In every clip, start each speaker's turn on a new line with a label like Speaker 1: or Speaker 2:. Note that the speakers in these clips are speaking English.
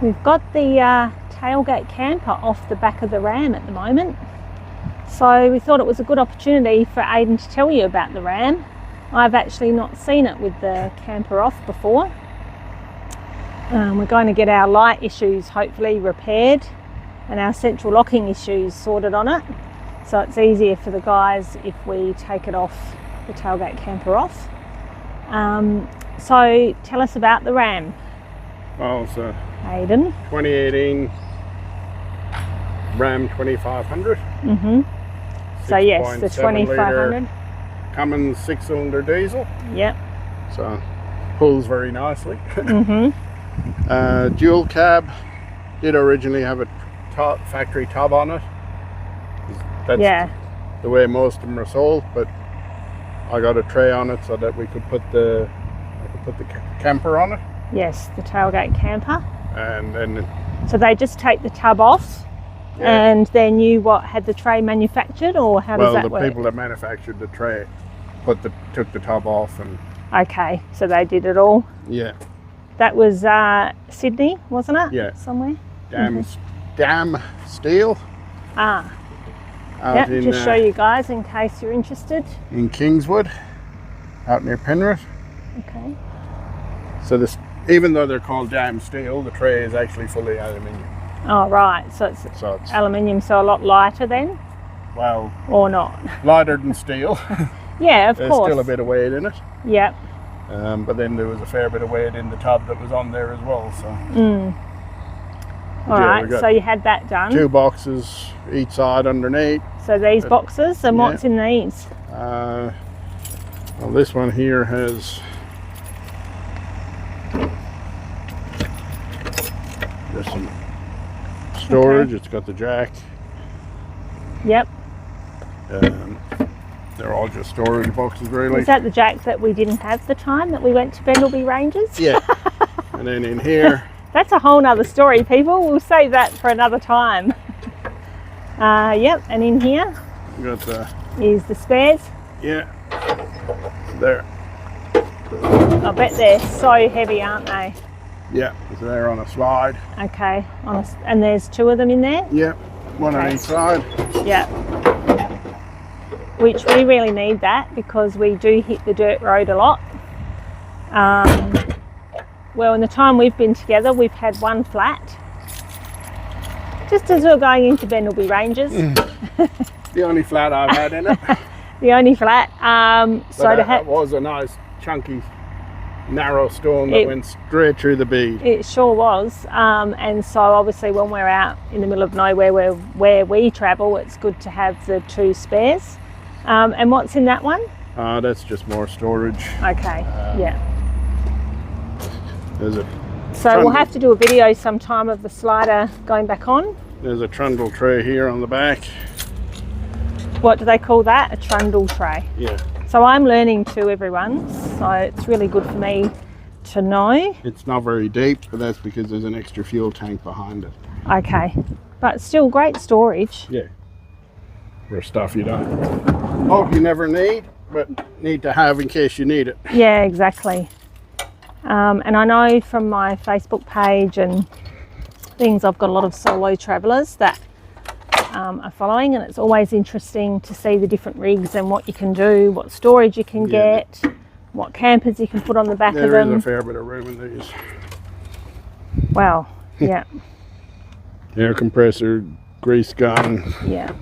Speaker 1: We've got the tailgate camper off the back of the Ram at the moment. So we thought it was a good opportunity for Aidan to tell you about the Ram. I've actually not seen it with the camper off before. We're going to get our light issues hopefully repaired and our central locking issues sorted on it. So it's easier for the guys if we take it off, the tailgate camper off. So tell us about the Ram.
Speaker 2: Well, it's a
Speaker 1: Aidan.
Speaker 2: 2018 Ram 2500.
Speaker 1: So yes, the 2500.
Speaker 2: Cummins 6-cylinder diesel.
Speaker 1: Yep.
Speaker 2: So pulls very nicely. Dual cab. Did originally have a factory tub on it. That's the way most of them are sold, but I got a tray on it so that we could put the camper on it.
Speaker 1: Yes, the tailgate camper.
Speaker 2: And then
Speaker 1: so they just take the tub off, and then you had the tray manufactured, or how does that work?
Speaker 2: Well, the people that manufactured the tray took the tub off and.
Speaker 1: Okay, so they did it all.
Speaker 2: Yeah.
Speaker 1: That was Sydney, wasn't it?
Speaker 2: Yeah.
Speaker 1: Somewhere.
Speaker 2: Dam Steel.
Speaker 1: Yep, just show you guys in case you're interested.
Speaker 2: In Kingswood, out near Penrith.
Speaker 1: Okay.
Speaker 2: So this, even though they're called Dam Steel, the tray is actually fully aluminium.
Speaker 1: Oh right, so it's aluminium, so a lot lighter then?
Speaker 2: Well,
Speaker 1: or not?
Speaker 2: Lighter than steel.
Speaker 1: Yeah, of
Speaker 2: There's
Speaker 1: course.
Speaker 2: Still a bit of weight in it.
Speaker 1: Yep.
Speaker 2: But then there was a fair bit of weight in the tub that was on there as well. So.
Speaker 1: All right, so you had that done.
Speaker 2: 2 boxes each side underneath.
Speaker 1: So these boxes, and what's in these?
Speaker 2: Well, this one here has just some storage. Okay. It's got the jack.
Speaker 1: Yep.
Speaker 2: They're all just storage boxes, really.
Speaker 1: Is that the jack that we didn't have the time that we went to Bendelby Ranges?
Speaker 2: Yeah. And then in here.
Speaker 1: That's a whole nother story, people. We'll save that for another time. Yep, and in here is the spares.
Speaker 2: Yeah. There.
Speaker 1: I bet they're so heavy, aren't they?
Speaker 2: Yeah, so they're on a slide.
Speaker 1: Okay, and there's 2 of them in there?
Speaker 2: Yeah, one on each side.
Speaker 1: Yeah. Which we really need that because we do hit the dirt road a lot. Well, in the time we've been together, we've had 1 flat. Just as we're going into Bendelby Ranges.
Speaker 2: The only flat I've had in it.
Speaker 1: The only flat.
Speaker 2: That was a nice, chunky, narrow stone that went straight through the bead. It
Speaker 1: sure was. And so obviously when we're out in the middle of nowhere where we travel, it's good to have the 2 spares. And what's in that one?
Speaker 2: That's just more storage.
Speaker 1: Okay, yeah.
Speaker 2: So
Speaker 1: we'll have to do a video sometime of the slider going back on.
Speaker 2: There's a trundle tray here on the back.
Speaker 1: What do they call that? A trundle tray?
Speaker 2: Yeah.
Speaker 1: So I'm learning too, everyone. So it's really good for me to know. It's
Speaker 2: not very deep, but that's because there's an extra fuel tank behind it.
Speaker 1: Okay. But still great storage.
Speaker 2: Yeah. For stuff you don't hope you never need, but need to have in case you need it.
Speaker 1: Yeah, exactly. And I know from my Facebook page and things, I've got a lot of solo travellers that are following, and it's always interesting to see the different rigs and what you can do, what storage you can get, what campers you can put on the back of them.
Speaker 2: There is a fair bit of room in these.
Speaker 1: Wow, yeah.
Speaker 2: Air compressor, grease gun,
Speaker 1: yeah,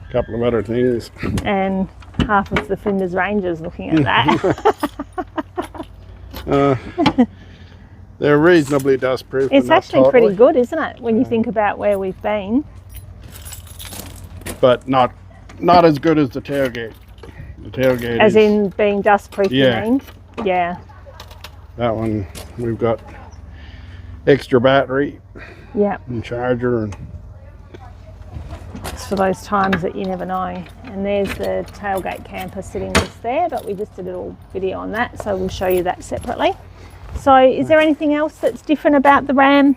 Speaker 2: a couple of other things.
Speaker 1: And half of the Flinders Rangers looking at that.
Speaker 2: They're reasonably dust proof.
Speaker 1: It's actually pretty good, isn't it, when you think about where we've been?
Speaker 2: But not as good as the tailgate. The tailgate
Speaker 1: as in being dust proof, you mean? Yeah.
Speaker 2: That one we've got extra battery.
Speaker 1: Yeah.
Speaker 2: And charger, and
Speaker 1: it's for those times that you never know. And there's the tailgate camper sitting just there, but we just did a little video on that, so we'll show you that separately. So is there anything else that's different about the Ram?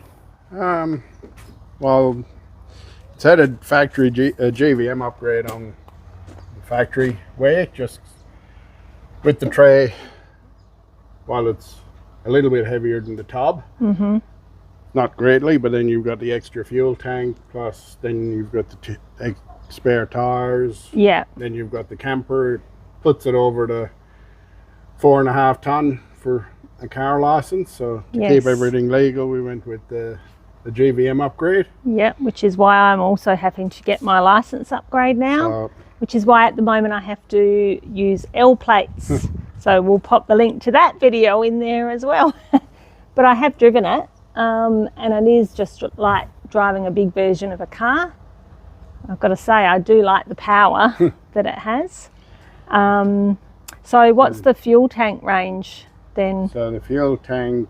Speaker 2: Well, it's had a factory GVM upgrade on the factory way, just with the tray. While it's a little bit heavier than the tub, not greatly, but then you've got the extra fuel tank, plus then you've got the spare tires.
Speaker 1: Yeah.
Speaker 2: Then you've got the camper. It puts it over the 4.5 ton for a car license. So to keep everything legal, we went with the GVM upgrade.
Speaker 1: Yeah, which is why I'm also having to get my license upgrade now, which is why at the moment I have to use L plates. So we'll pop the link to that video in there as well. But I have driven it, and it is just like driving a big version of a car. I've got to say, I do like the power that it has. So what's the fuel tank range then?
Speaker 2: So the fuel tank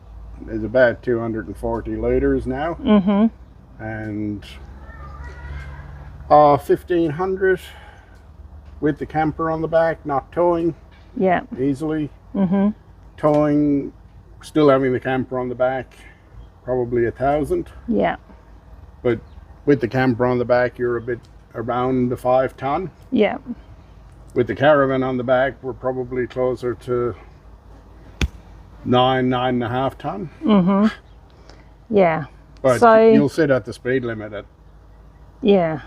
Speaker 2: is about 240 litres now. And 1,500 with the camper on the back, not towing.
Speaker 1: Yeah.
Speaker 2: Easily. Towing, still having the camper on the back, probably 1,000.
Speaker 1: Yeah.
Speaker 2: But with the camper on the back, you're a bit around the 5 ton.
Speaker 1: Yeah.
Speaker 2: With the caravan on the back, we're probably closer to 9.5 ton.
Speaker 1: Yeah.
Speaker 2: But
Speaker 1: so
Speaker 2: you'll sit at the speed limit.
Speaker 1: Yeah.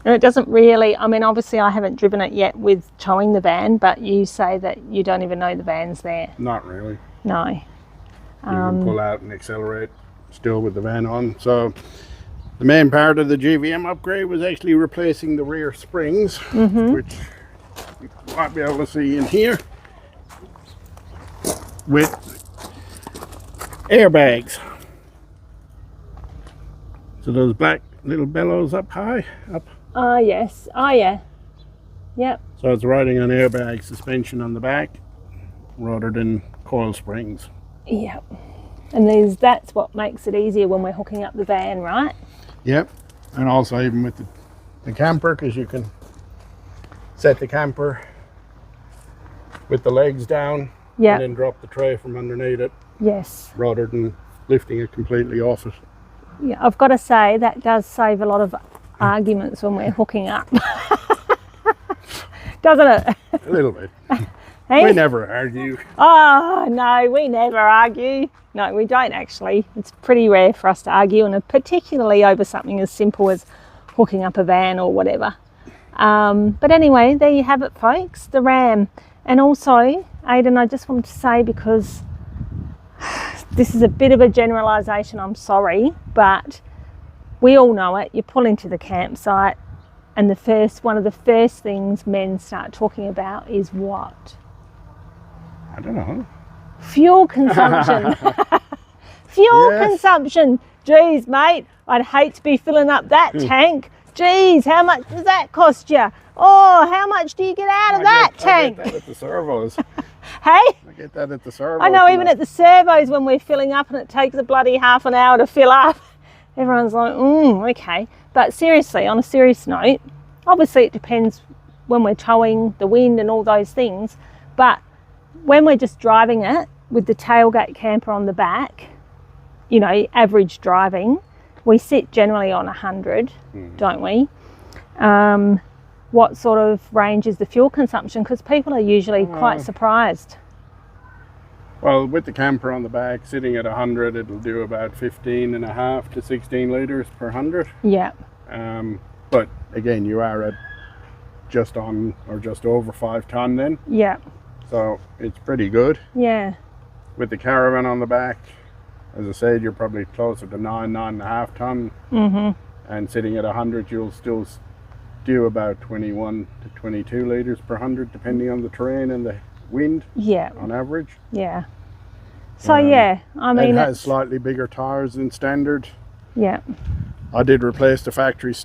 Speaker 1: And it doesn't really, I mean, obviously I haven't driven it yet with towing the van, but you say that you don't even know the van's there.
Speaker 2: Not really.
Speaker 1: No.
Speaker 2: You can pull out and accelerate still with the van on. So the main part of the GVM upgrade was actually replacing the rear springs, which you might be able to see in here, with airbags. So those black little bellows up high, up.
Speaker 1: Oh, yes. Oh, yeah. Yep.
Speaker 2: So it's riding on airbag suspension on the back rather than coil springs.
Speaker 1: Yep. And that's what makes it easier when we're hooking up the van, right?
Speaker 2: Yep. And also even with the camper, because you can set the camper with the legs down and then drop the tray from underneath it.
Speaker 1: Yes.
Speaker 2: Rather than lifting it completely off it.
Speaker 1: Yeah, I've got to say that does save a lot of arguments when we're hooking up. Doesn't it?
Speaker 2: A little bit.
Speaker 1: Hey?
Speaker 2: We never argue.
Speaker 1: Oh, no, we never argue. No, we don't actually. It's pretty rare for us to argue, and particularly over something as simple as hooking up a van or whatever. But anyway, there you have it, folks, the Ram. And also, Aidan, I just wanted to say, because this is a bit of a generalisation, I'm sorry, but we all know it. You pull into the campsite and one of the first things men start talking about is what?
Speaker 2: I don't know.
Speaker 1: Fuel consumption. Consumption. Geez, mate, I'd hate to be filling up that tank. Geez, how much does that cost you? Oh, how much do you get out of that tank?
Speaker 2: I get that at the servos.
Speaker 1: Hey?
Speaker 2: I get that at the servos.
Speaker 1: I know, even at the servos when we're filling up and it takes a bloody half an hour to fill up. Everyone's like, okay. But seriously, on a serious note, obviously it depends when we're towing, the wind and all those things. But when we're just driving it with the tailgate camper on the back, you know, average driving, we sit generally on 100, don't we? What sort of range is the fuel consumption? Because people are usually quite surprised.
Speaker 2: Well, with the camper on the back, sitting at 100, it'll do about 15.5 to 16 litres per 100.
Speaker 1: Yeah.
Speaker 2: But again, you are at just on or just over 5 ton then.
Speaker 1: Yeah.
Speaker 2: So it's pretty good.
Speaker 1: Yeah.
Speaker 2: With the caravan on the back, as I said, you're probably closer to 9.5 ton. And sitting at 100, you'll still do about 21 to 22 litres per 100, depending on the terrain and the wind. Yeah. On average.
Speaker 1: Yeah. So yeah, I mean,
Speaker 2: it has slightly bigger tires than standard.
Speaker 1: Yeah.
Speaker 2: I did replace the factory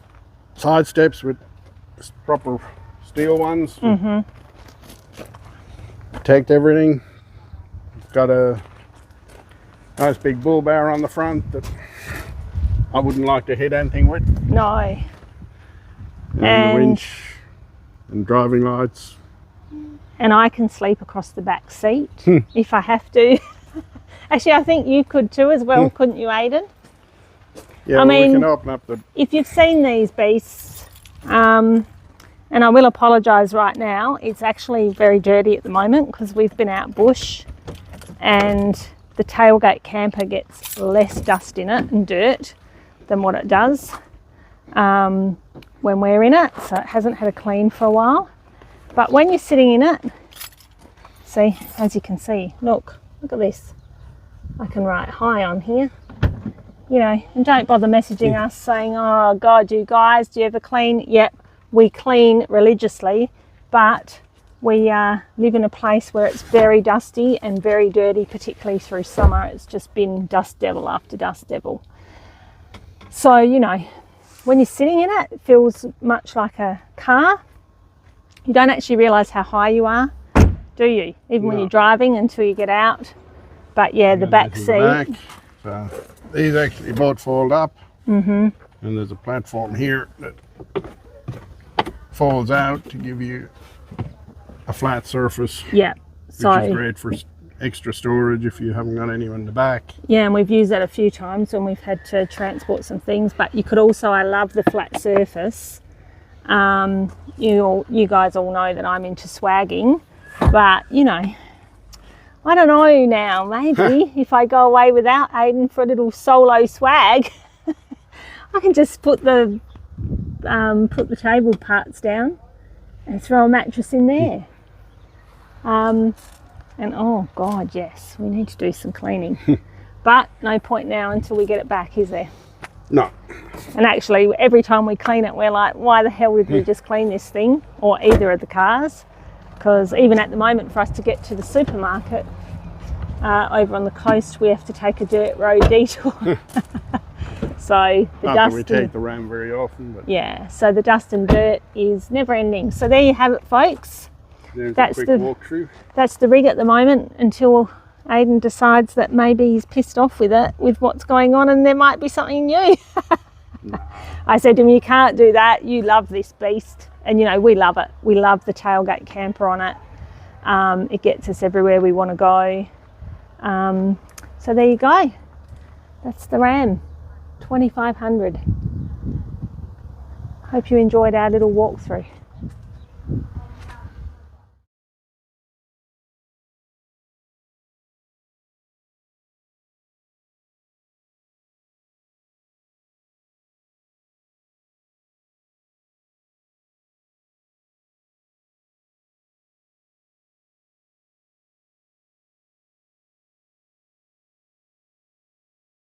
Speaker 2: side steps with proper steel ones. Protect everything. Got a nice big bull bar on the front that I wouldn't like to hit anything with.
Speaker 1: No.
Speaker 2: And the winch and driving lights.
Speaker 1: And I can sleep across the back seat if I have to. Actually, I think you could too as well, couldn't you, Aidan?
Speaker 2: Yeah, I mean, we can open up the...
Speaker 1: If you've seen these beasts, and I will apologise right now, it's actually very dirty at the moment because we've been out bush and the Tailgate Camper gets less dust in it and dirt than what it does when we're in it, so it hasn't had a clean for a while. But when you're sitting in it, see, as you can see, look at this. I can write hi on here, you know, and don't bother messaging us saying, oh God, you guys, do you ever clean? Yep, we clean religiously, but we live in a place where it's very dusty and very dirty, particularly through summer. It's just been dust devil after dust devil. So, you know, when you're sitting in it, it feels much like a car. You don't actually realise how high you are, do you? Even when you're driving until you get out. But yeah, the back seat.
Speaker 2: So these actually both fold up. And there's a platform here that folds out to give you a flat surface.
Speaker 1: Yeah.
Speaker 2: Which is great for extra storage if you haven't got anyone in the back.
Speaker 1: Yeah, and we've used that a few times when we've had to transport some things. But you could also, I love the flat surface. You guys all know that I'm into swagging, but you know, I don't know now, maybe if I go away without Aidan for a little solo swag, I can just put the table parts down and throw a mattress in there. And oh God, yes, we need to do some cleaning. But no point now until we get it back, is there?
Speaker 2: No.
Speaker 1: And actually, every time we clean it, we're like, why the hell did we just clean this thing, or either of the cars? Because even at the moment, for us to get to the supermarket over on the coast, we have to take a dirt road detour. So the
Speaker 2: Not
Speaker 1: dust.
Speaker 2: that we take the Ram very often, but
Speaker 1: yeah. So the dust and dirt is never ending. So there you have it, folks.
Speaker 2: That's a quick walkthrough.
Speaker 1: That's the rig at the moment until Aidan decides that maybe he's pissed off with it, with what's going on, and there might be something new.
Speaker 2: No.
Speaker 1: I said to him, you can't do that. You love this beast. And you know, we love it. We love the Tailgate Camper on it. It gets us everywhere we want to go. So there you go. That's the Ram 2500. Hope you enjoyed our little walkthrough.